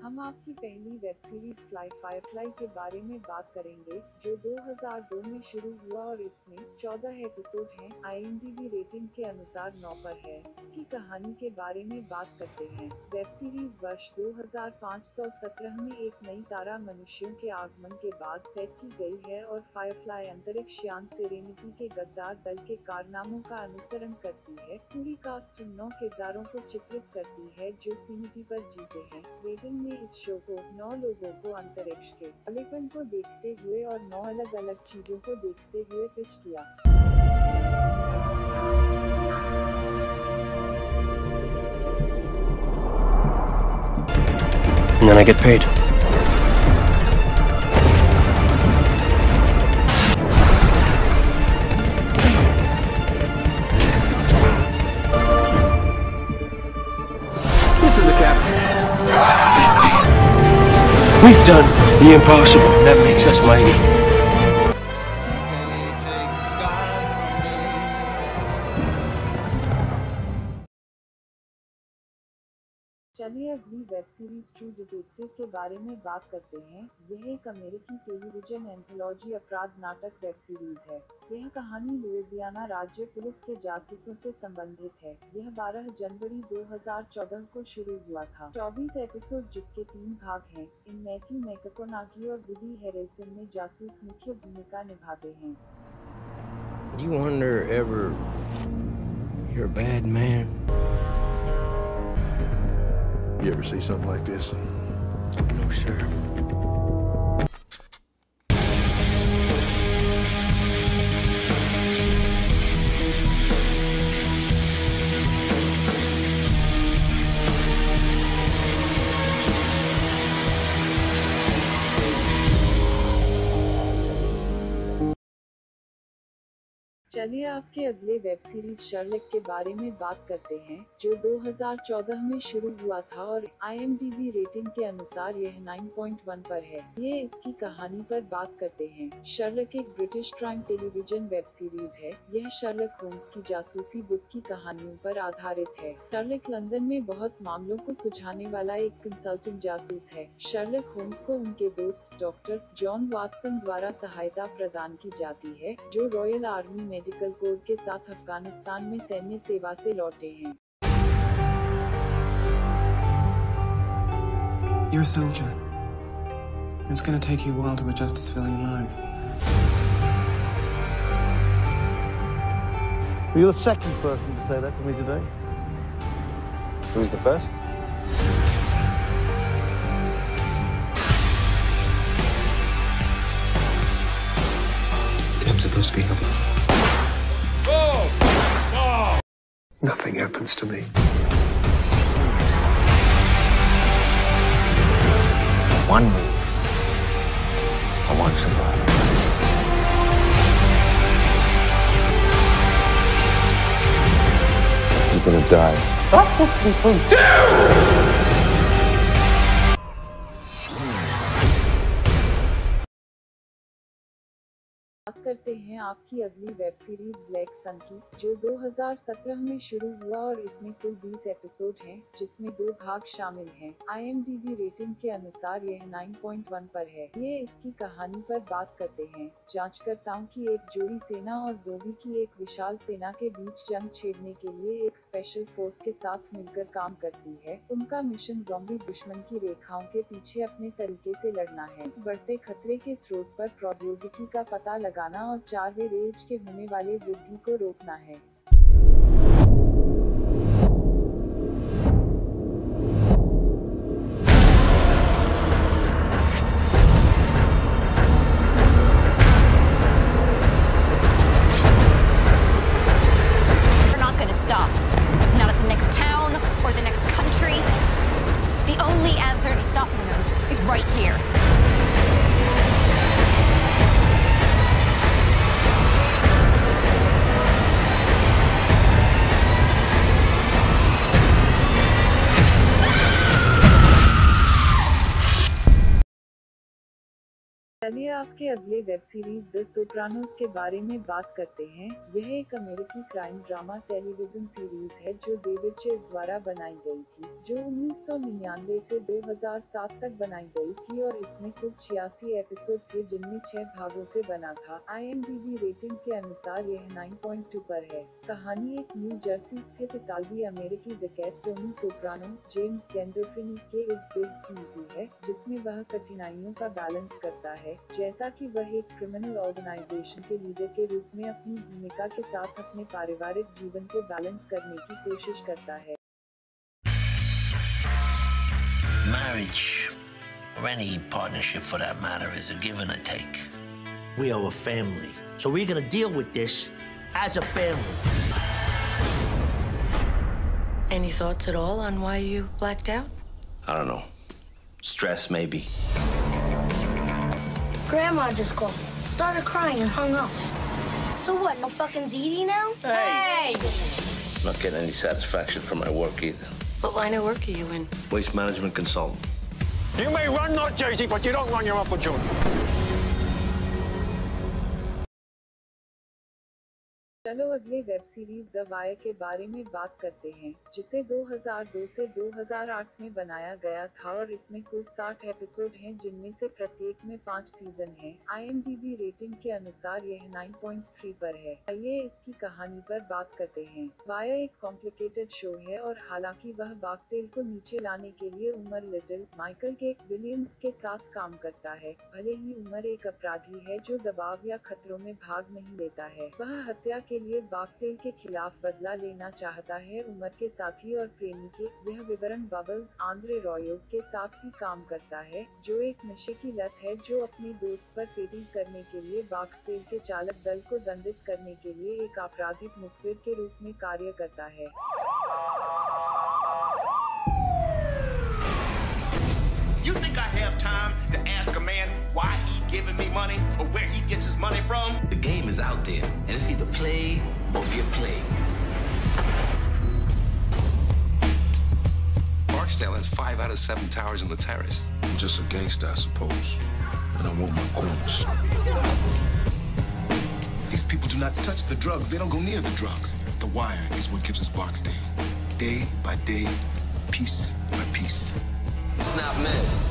हम आपकी पहली वेब सीरीज फायरफ्लाई के बारे में बात करेंगे, जो 2002 में शुरू हुआ और इसमें 14 एपिसोड हैं। IMDb रेटिंग के अनुसार 9 पर है। इसकी कहानी के बारे में बात करते हैं। वेब सीरीज वर्ष 2517 में एक नई तारा मनुष्यों के आगमन के बाद सेट की गई है और फायरफ्लाई अंतरिक्ष यान सेरेनिटी के गद्दार दल के कारनामों का अनुसरण करती है। पूरी कास्ट उन 9 किरदारों को चित्रित करती है जो सेरेनिटी पर जीते हैं। रेटिंग में इस शो को 9 लोगों को अंतरिक्ष के अलेपन को देखते हुए और 9 अलग अलग चीजों को देखते हुए पिच किया। And then I get paid. This is the captain. We've done the impossible. That makes us mighty. चलिए अगली वेब सीरीज ट्रू डिटेक्टिव के बारे में बात करते हैं। यह एक अमेरिकी टेलीविजन एंथोलॉजी अपराध नाटक वेब सीरीज है। यह कहानी लुइसियाना राज्य पुलिस के जासूसों से संबंधित है। यह 12 जनवरी 2014 को शुरू हुआ था। 24 एपिसोड जिसके 3 भाग हैं। इन मैथ्यू मैककोनागी और वुडी हैरेल्सन में जासूस मुख्य भूमिका निभाते हैं। You wonder ever you're a bad man? You ever see something like this? No, sir. चलिए आपके अगले वेब सीरीज शर्लक के बारे में बात करते हैं, जो 2014 में शुरू हुआ था और IMDb रेटिंग के अनुसार यह 9.1 पर है। ये इसकी कहानी पर बात करते हैं। शर्लक एक British crime television web series है। यह शर्लक होम्स की जासूसी बुक की कहानियों पर आधारित है। शर्लक लंदन में बहुत मामलों को सुलझाने वाला एक कंसल्टेंट जासूस है। शर्लक होम्स को उनके दोस्त डॉक्टर जॉन वाटसन द्वारा सहायता प्रदान की जाती है, जो रॉयल आर्मी मेडिकल कोर के साथ अफगानिस्तान में सैन्य सेवा से लौटे हैं। You're a soldier. It's gonna take you a while to adjust to feeling alive. You're the second person to say that to me today. Who's the first? I'm supposed to be helping. Nothing happens to me. One move. I want survival. You're gonna die. That's what people do! बात करते हैं आपकी अगली web series black sun की, जो 2017 में शुरू हुआ और इसमें कुल 20 एपिसोड हैं, जिसमें 2 भाग शामिल हैं। IMDb रेटिंग के अनुसार यह 9.1 पर है। ये इसकी कहानी पर बात करते हैं। जांचकर्ताओं की एक जोड़ी सेना और ज़ोंबी की एक विशाल सेना के बीच जंग छेड़ने के लिए एक स्पेशल फोर्स के साथ मिलकर काम करती है। उनका मिशन ज़ोंबी दुश्मन की रेखाओं के पीछे अपने तरीके से लड़ना है। इस बढ़ते खतरे के स्रोत पर प्रौद्योगिकी का पता लगाना और 4वें रेज के होने वाले वृद्धि को रोकना है। We're not going to stop. Not at the next town or the next country. The only answer to stopping them is right here. चलिए आपके अगले वेब सीरीज द सोप्रानोस के बारे में बात करते हैं। यह एक अमेरिकी क्राइम ड्रामा टेलीविजन सीरीज है जो डेविड चेज द्वारा बनाई गई थी, जो 1999 से 2007 तक बनाई गई थी और इसमें कुल 86 एपिसोड थे जिनमें 6 भागों से बना था। IMDb रेटिंग के अनुसार यह 9.2 पर है। कहानी एक न्यू जर्सी स्थित इतालवी अमेरिकी डकैत टोनी सोप्रानो जेम्स गैंडोल्फिनी के इर्द-गिर्द की होती है, जिसमें वह कठिनाइयों का बैलेंस करता है, जैसा कि वह एक क्रिमिनल ऑर्गेनाइजेशन के लीडर के रूप में अपनी भूमिका के साथ अपने पारिवारिक जीवन को बैलेंस करने की कोशिश करता है। Marriage, or any partnership for that matter, is a give and a take. We are a family, so we're gonna deal with this as a family. Any thoughts at all on why you blacked out? I don't know. Stress, maybe. Grandma just called, started crying and hung up. So what, no fucking ZD now? Hey! Not getting any satisfaction from my work either. What line of work are you in? Waste management consultant. You may run North Jersey, but you don't run your Uncle June. चलो अगले web series the wire के बारे में बात करते हैं, जिसे 2002 से 2008 में बनाया गया था और इसमें कुल 60 एपिसोड हैं जिनमें से प्रत्येक में 5 सीजन हैं। IMDb रेटिंग के अनुसार यह 9.3 पर है। आइए इसकी कहानी पर बात करते हैं। वायर एक कॉम्प्लिकेटेड शो है और हालांकि वह बाकटेल को नीचे लाने के लिए Omar Little Michael K Williams के साथ काम करता है, भले ही उमर एक अपराधी है जो दबाव या खतरों में भाग नहीं लेता है। वह हत्या के लिए बाकटेल के खिलाफ बदला लेना चाहता है। उमर के साथी और प्रेमी के यह विवरण बबल्स आंद्रे रॉयोग के साथ भी काम करता है, जो एक नशे की लत है जो अपने दोस्त पर पेटिंग करने के लिए बाकटेल के चालक दल को दंडित करने के लिए एक आपराधिक मुखबिर के रूप में कार्य करता है। You think I have time to ask a man why he giving me money or where he gets his money from? The game is out there, and it's either play or get played. Barksdale has 5 out of 7 towers in the terrace. I'm just a gangster, I suppose. And I want my corners. These people do not touch the drugs. They don't go near the drugs. The Wire is what gives us Barksdale. Day by day, piece by piece. It's not missed.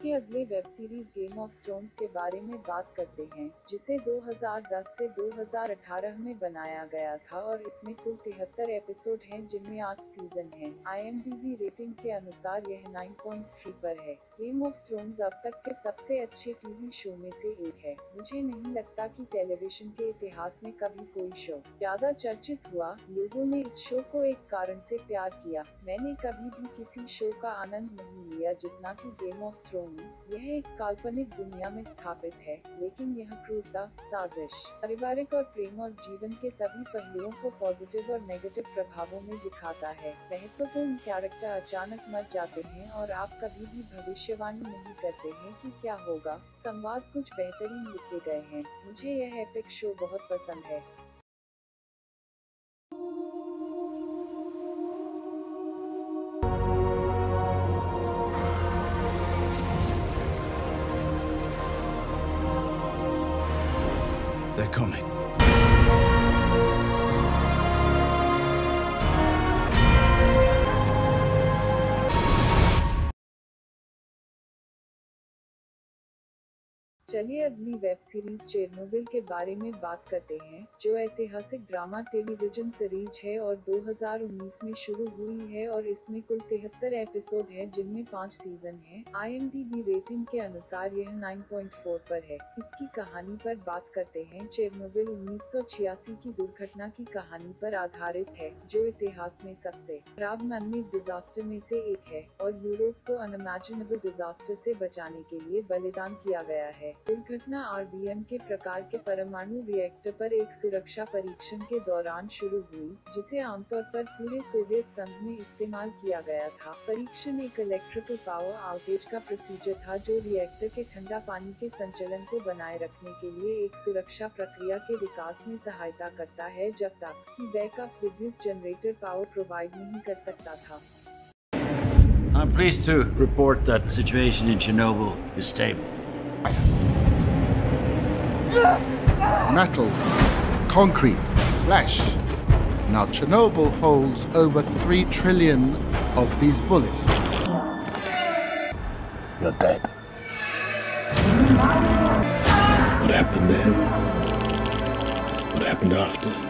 के अगले web series game of thrones के बारे में बात करते हैं, जिसे 2010 से 2018 में बनाया गया था और इसमें कुल 73 एपिसोड हैं जिनमें 8 सीजन हैं। IMDb रेटिंग के अनुसार यह 9.3 पर है। गेम ऑफ थ्रोन्स अब तक के सबसे अच्छे टीवी शो में से एक है। मुझे नहीं लगता कि टेलीविजन के इतिहास में कभी कोई शो ज्यादा चर्चित हुआ। लोगों ने इस शो को एक कारण से प्यार किया। मैंने कभी भी किसी शो का आनंद नहीं लिया जितना कि गेम ऑफ थ्रोन्स। यह एक काल्पनिक दुनिया में स्थापित है, लेकिन यह क्रूरता, साजिश, पारिवारिक और प्रेम और जीवन के सभी पहलुओं को पॉजिटिव और नेगेटिव प्रभावों में दिखाता है। महत्वपूर्ण कैरेक्टर अचानक मर जाते हैं और आप कभी भी भविष्यवाणी नहीं करते हैं कि क्या होगा। संवाद कुछ बेहतरीन लिखे गए हैं। मुझे यह एपिक शो बहुत पसंद है। They're coming. चलिए अगली वेब सीरीज चेरनोबिल के बारे में बात करते हैं, जो ऐतिहासिक ड्रामा टेलीविजन सीरीज है और 2019 में शुरू हुई है और इसमें कुल 73 एपिसोड हैं जिनमें 5 सीजन हैं। IMDb रेटिंग के अनुसार यह 9.4 पर है। इसकी कहानी पर बात करते हैं। चेरनोबिल 1986 की दुर्घटना की कहानी पर आधारित है, जो इतिहास में सबसे खराब मैन-मेड डिजास्टर में से एक है और यूरोप को अनइमेजिनेबल डिजास्टर से बचाने के लिए बलिदान किया गया है। दुर्घटना RBM के प्रकार के परमाणु रिएक्टर पर एक सुरक्षा परीक्षण के दौरान शुरू हुई, जिसे आमतौर पर पूरे सोवियत संघ में इस्तेमाल किया गया था। परीक्षण एक इलेक्ट्रिकल पावर आउटेज का प्रोसीजर था जो रिएक्टर के ठंडा पानी के संचलन को बनाए रखने के लिए एक सुरक्षा प्रक्रिया के विकास में सहायता करता है जब तक कि बैकअप विद्युत जनरेटर पावर प्रोवाइड नहीं कर सकता था। I'm pleased to report that the situation in Chernobyl is stable. Metal, concrete, flesh. Now Chernobyl holds over 3 trillion of these bullets. You're dead. What happened then? What happened after?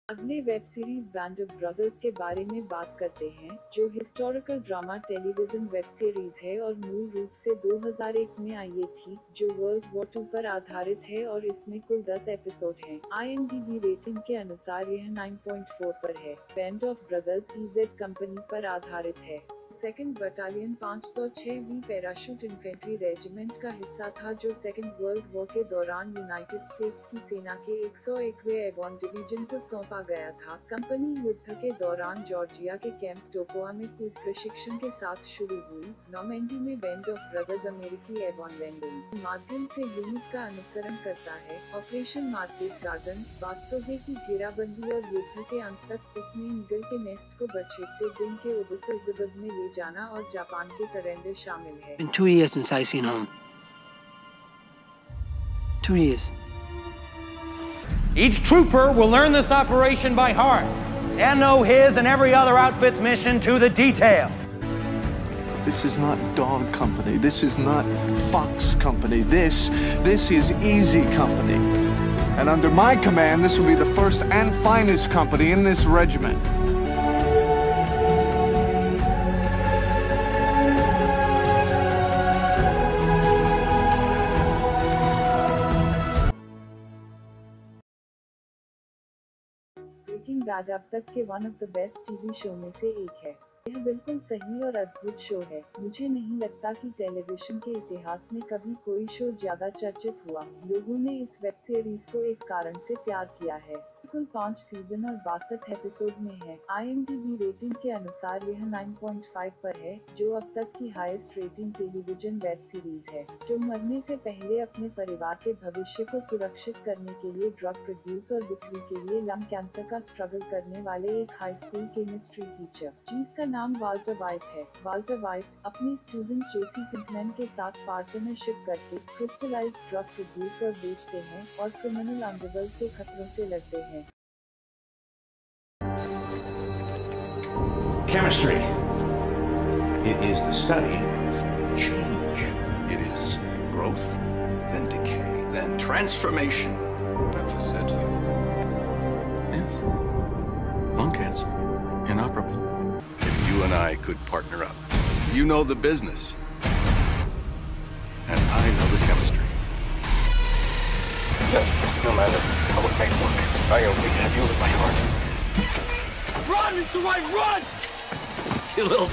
अगले web series band of brothers के बारे में बात करते हैं, जो historical drama television web series है और मूल रूप से 2001 में आई थी, जो वर्ल्ड वॉर 2 पर आधारित है और इसमें कुल 10 एपिसोड हैं। IMDb रेटिंग के अनुसार यह 9.4 पर है। Band of brothers EZ company पर आधारित है। 2nd बटालियन 506वीं पैराशूट इन्फेंट्री रेजिमेंट का हिस्सा था, जो सेकेंड वर्ल्ड वॉर के दौरान यूनाइटेड स्टेट्स की सेना के 101वें एवॉन डिवीजन को सौंपा गया था। कंपनी युद्ध के दौरान जॉर्जिया के कैंप टोकोआ में कूद प्रशिक्षण के साथ शुरू हुई। नॉर्मैंडी में बैंड ऑफ ब्रदर्स अमेरिकी एवॉन लैंडिंग के माध्यम से यूनिट का अनुसरण करता है। ऑपरेशन मार्केट गार्डन वास्तव है की घेराबंदी और युद्ध के अंत तक इसमें ईगल के नेस्ट को बरछेद से दिन के उबसलजबद में ले जाना और जापान के सरेंडर शामिल है। Been 2 years since I seen home. 2 years. Each trooper will learn this operation by heart and know his and every other outfit's mission to the detail. This is not Dog Company. This is not Fox Company. This is Easy Company. And under my command, this will be the first and finest company in this regiment. Breaking bad अब तक के one of the best TV show में से एक है। यह बिल्कुल सही और अद्भुत शो है। मुझे नहीं लगता कि टेलीविजन के इतिहास में कभी कोई शो ज्यादा चर्चित हुआ। लोगों ने इस वेब सीरीज को एक कारण से प्यार किया है। कुल 5 सीजन और 62 एपिसोड में है। IMDb रेटिंग के अनुसार यह 9.5 पर है, जो अब तक की highest rating television web series है। जो मरने से पहले अपने परिवार के भविष्य को सुरक्षित करने के लिए ड्रग प्रोड्यूस और बिक्री के लिए लंग कैंसर का स्ट्रगल करने वाले एक हाई स्कूल केमिस्ट्री टीचर, जिसका नाम वाल्टर वाइट है। वाल्टर वाइट अपने स्टूडेंट जेसी पिंकमैन के साथ पार्टनरशिप करके क्रिस्टलाइज्ड ड्रग प्रोड्यूस और बेचते हैं और क्रिमिनल अंडरवर्ल्ड के खतरों से लड़ते हैं। Chemistry. It is the study of change. It is growth, then decay, then transformation. I've just said to you. Yes. Lung cancer. Inoperable. If you and I could partner up. You know the business. And I know the chemistry. No matter how it may look, I only have you in my heart. Run, Mr. White, run! You little